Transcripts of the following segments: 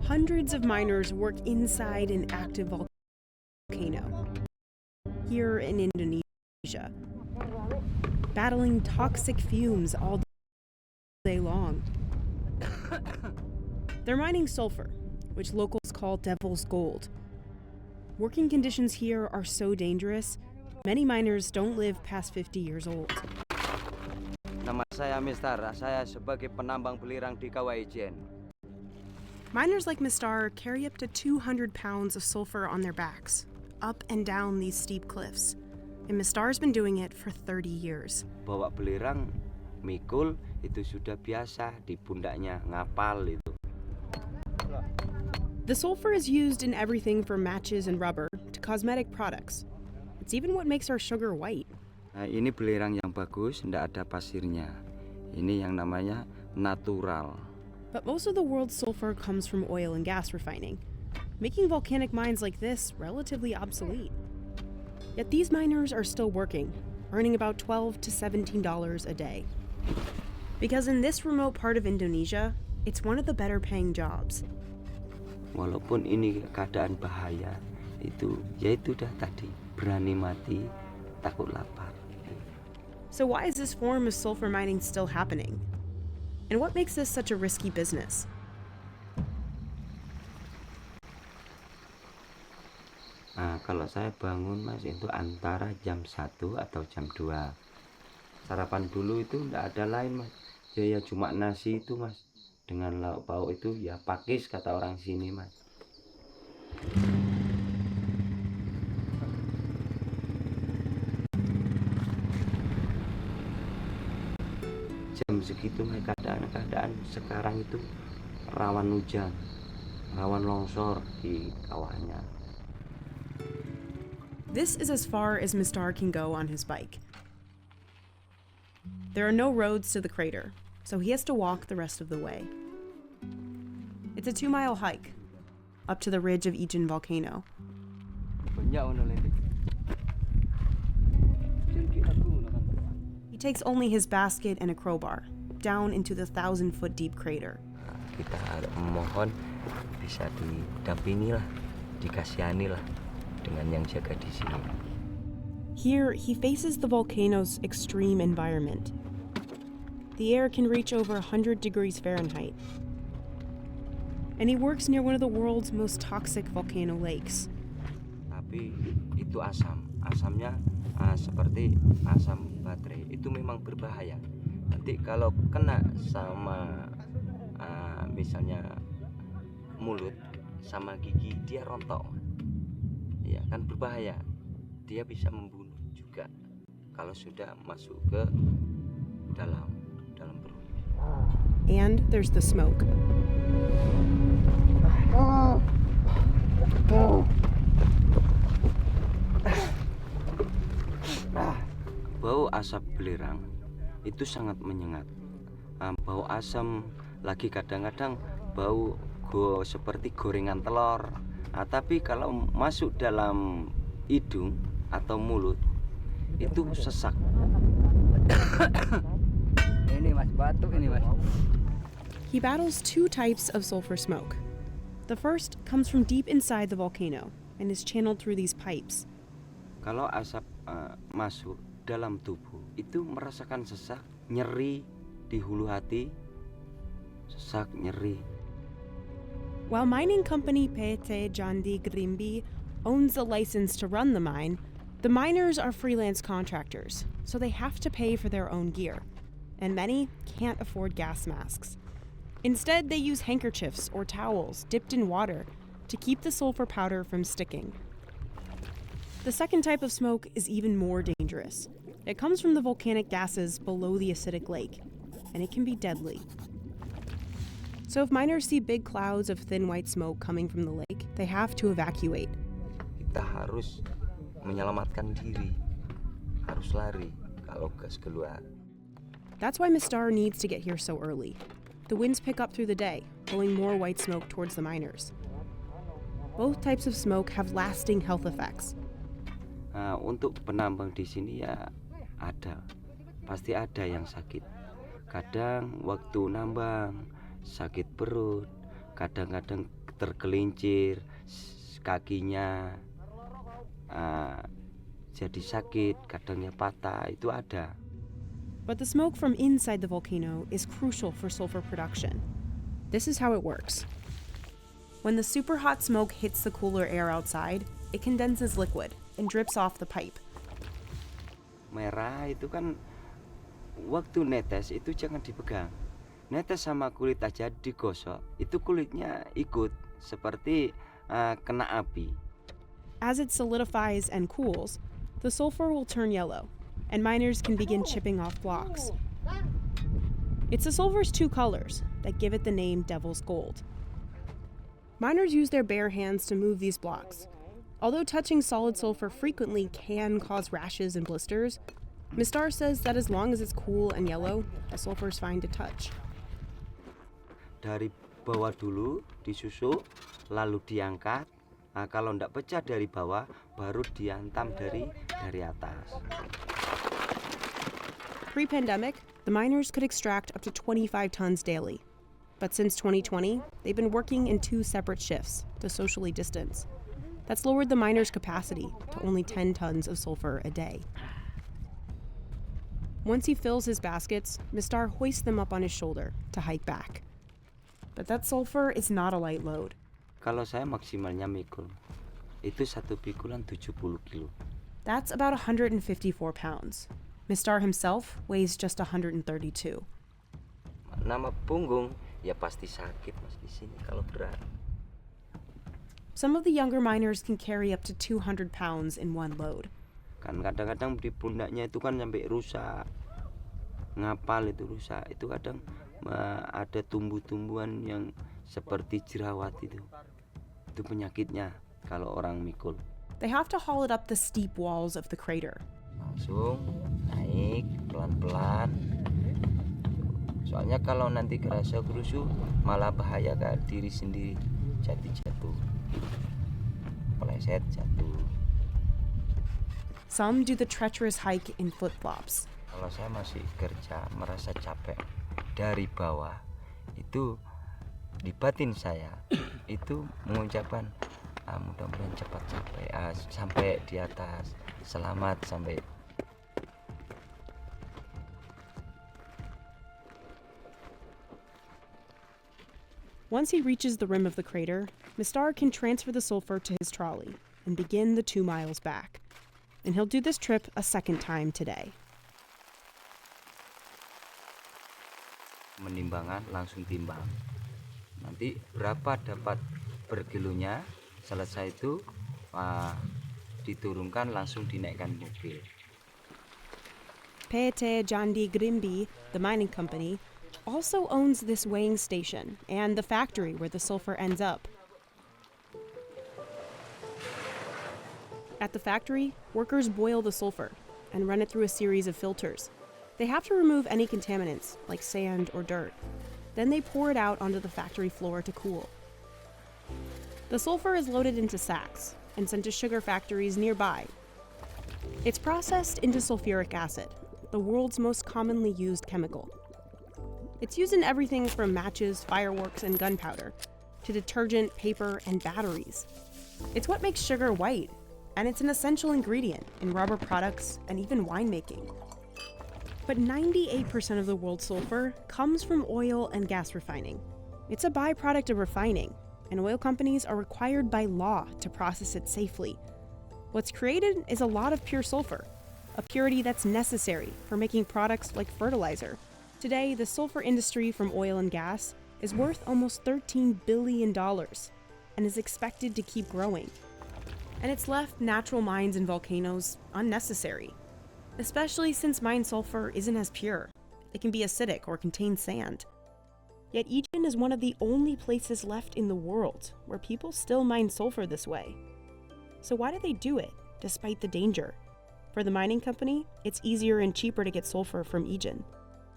Hundreds of miners work inside an active volcano here in Indonesia, battling toxic fumes all day long. They're mining sulfur, which locals call devil's gold. Working conditions here are so dangerous, many miners don't live past 50 years old. Nama saya Mister, saya sebagai penambang belirang di Kawah Ijen. Miners like Mistar carry up to 200 pounds of sulfur on their backs, up and down these steep cliffs. And Mistar's been doing it for 30 years. Bawa belirang, mikul, itu sudah biasa, di pundaknya ngapal itu. The sulfur is used in everything from matches and rubber to cosmetic products. It's even what makes our sugar white. Nah, ini belirang yang bagus, tidak ada pasirnya. Ini yang namanya natural. But most of the world's sulfur comes from oil and gas refining, making volcanic mines like this relatively obsolete. Yet these miners are still working, earning about $12 to $17 a day. Because in this remote part of Indonesia, it's one of the better paying jobs. Walaupun ini keadaan bahaya, itu dah tadi, berani mati, takut lapar. So why is this form of sulfur mining still happening? And what makes this such a risky business? Nah, kalau saya bangun mas itu antara jam 1 atau jam 2. Sarapan dulu itu enggak ada lain mas. Ya cuma nasi itu mas. Dengan lauk pauk itu ya pakis kata orang sini mas. Jam segitu keadaan sekarang itu rawan hujan, rawan longsor di kawahnya. This is as far as Mistar can go on his bike. There are no roads to the crater, so he has to walk the rest of the way. It's a 2-mile hike up to the ridge of Ijen volcano. He takes only his basket and a crowbar down into the 1,000-foot deep crater. Kita mohon bisa didampingi lah, dikasihani lah dengan yang jaga di sini. Here, he faces the volcano's extreme environment. The air can reach over 100 degrees Fahrenheit. And he works near one of the world's most toxic volcano lakes. Tapi itu asamnya seperti asam baterai, itu memang berbahaya. Nanti kalau kena sama misalnya mulut sama gigi, dia rontok. Ya kan berbahaya. Dia bisa membunuh juga kalau sudah masuk ke dalam perut. And there's the smoke. Bau asap belerang itu sangat menyengat. Bau asam lagi kadang-kadang bau seperti gorengan telur. Tapi kalau masuk dalam hidung atau mulut itu sesak. Ini mas, batuk ini mas. He battles 2 types of sulfur smoke. The first comes from deep inside the volcano and is channeled through these pipes. Kalau asap masuk dalam tubuh itu merasakan sesak, nyeri di hulu hati, sesak, nyeri. While mining company PT Jandi Grimbi owns the license to run the mine, the miners are freelance contractors, so they have to pay for their own gear, and many can't afford gas masks. Instead, they use handkerchiefs or towels dipped in water to keep the sulfur powder from sticking. The second type of smoke is even more dangerous. It comes from the volcanic gases below the acidic lake, and it can be deadly. So if miners see big clouds of thin white smoke coming from the lake, they have to evacuate. Kita harus menyelamatkan diri, harus lari kalau gas keluar. That's why Mistar needs to get here so early. The winds pick up through the day, blowing more white smoke towards the miners. Both types of smoke have lasting health effects. Untuk penambang di sini ya pasti ada yang sakit. Kadang waktu nambang sakit perut, kadang-kadang tergelincir, kakinya jadi sakit, kadangnya patah, itu ada. But the smoke from inside the volcano is crucial for sulfur production. This is how it works. When the super hot smoke hits the cooler air outside, it condenses liquid and drips off the pipe. Merah itu kan waktu netes itu jangan dipegang. Netes sama kulit aja digosok, itu kulitnya ikut seperti kena api. As it solidifies and cools, the sulfur will turn yellow, and miners can begin chipping off blocks. It's the sulfur's two colors that give it the name Devil's Gold. Miners use their bare hands to move these blocks. Although touching solid sulfur frequently can cause rashes and blisters, Mistar says that as long as it's cool and yellow, the sulfur is fine to touch. Dari bawah dulu disusuk, lalu diangkat. Nah, kalau ndak pecah dari bawah, baru diantam dari atas. Pre-pandemic, the miners could extract up to 25 tons daily. But since 2020, they've been working in 2 separate shifts to socially distance. That's lowered the miners' capacity to only 10 tons of sulfur a day. Once he fills his baskets, Mistar hoists them up on his shoulder to hike back. But that sulfur is not a light load. Kalau saya maksimalnya mikul, itu satu pikulan 70 kilo. That's about 154 pounds. Mistar himself weighs just 132. Nama punggung ya pasti sakit mas di sini kalau berat. Some of the younger miners can carry up to 200 pounds in one load. Kan kadang-kadang di pundaknya itu kan sampai rusak. Ngapal itu rusak. Itu kadang ada tumbuh-tumbuhan yang seperti jerawat itu. Itu penyakitnya kalau orang mikul. They have to haul it up the steep walls of the crater. Langsung naik pelan-pelan. Soalnya kalau nanti kerasa kerusuh malah bahaya ke diri sendiri. Jadi jatuh. Peleset jatuh. Some do the treacherous hike in flip-flops. Kalau saya masih kerja merasa capek dari bawah, itu di batin saya itu mengucapkan mudah-mudahan cepat sampai di atas, selamat sampai. Once he reaches the rim of the crater, Mistar can transfer the sulfur to his trolley and begin the 2 miles back. And he'll do this trip a second time today. Menimbangan langsung timbang. Nanti berapa dapat per kilonya, selesai itu diturunkan langsung dinaikkan mobil. PT Jandi Grimby, the mining company, also owns this weighing station and the factory where the sulfur ends up. At the factory, workers boil the sulfur and run it through a series of filters. They have to remove any contaminants, like sand or dirt. Then they pour it out onto the factory floor to cool. The sulfur is loaded into sacks and sent to sugar factories nearby. It's processed into sulfuric acid, the world's most commonly used chemical. It's used in everything from matches, fireworks, and gunpowder, to detergent, paper, and batteries. It's what makes sugar white, and it's an essential ingredient in rubber products and even winemaking. But 98% of the world's sulfur comes from oil and gas refining. It's a byproduct of refining, and oil companies are required by law to process it safely. What's created is a lot of pure sulfur, a purity that's necessary for making products like fertilizer. Today, the sulfur industry from oil and gas is worth almost $13 billion and is expected to keep growing. And it's left natural mines and volcanoes unnecessary, especially since mined sulfur isn't as pure. It can be acidic or contain sand. Yet Ijen is one of the only places left in the world where people still mine sulfur this way. So why do they do it, despite the danger? For the mining company, it's easier and cheaper to get sulfur from Ijen.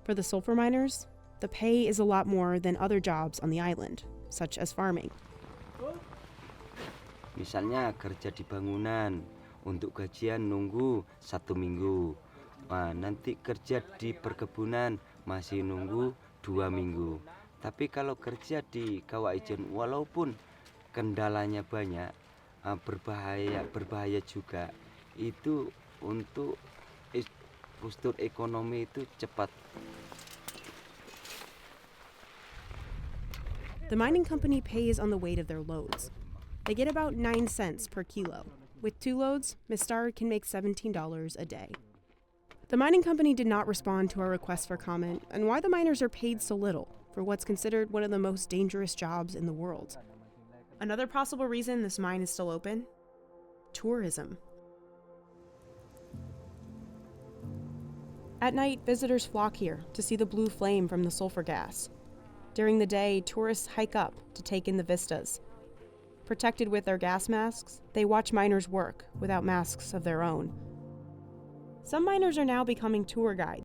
For the sulfur miners, the pay is a lot more than other jobs on the island, such as farming. Misalnya kerja di bangunan, untuk gajian nunggu 1 minggu. Nanti kerja di perkebunan masih nunggu 2 minggu. Tapi kalau kerja di Kawah Ijen, walaupun kendalanya banyak, berbahaya juga. Itu untuk postur ekonomi itu cepat. The mining company pays on the weight of their loads. They get about 9 cents per kilo. With 2 loads, Mistar can make $17 a day. The mining company did not respond to our request for comment on why the miners are paid so little for what's considered one of the most dangerous jobs in the world. Another possible reason this mine is still open? Tourism. At night, visitors flock here to see the blue flame from the sulfur gas. During the day, tourists hike up to take in the vistas. Protected with their gas masks, they watch miners work without masks of their own. Some miners are now becoming tour guides,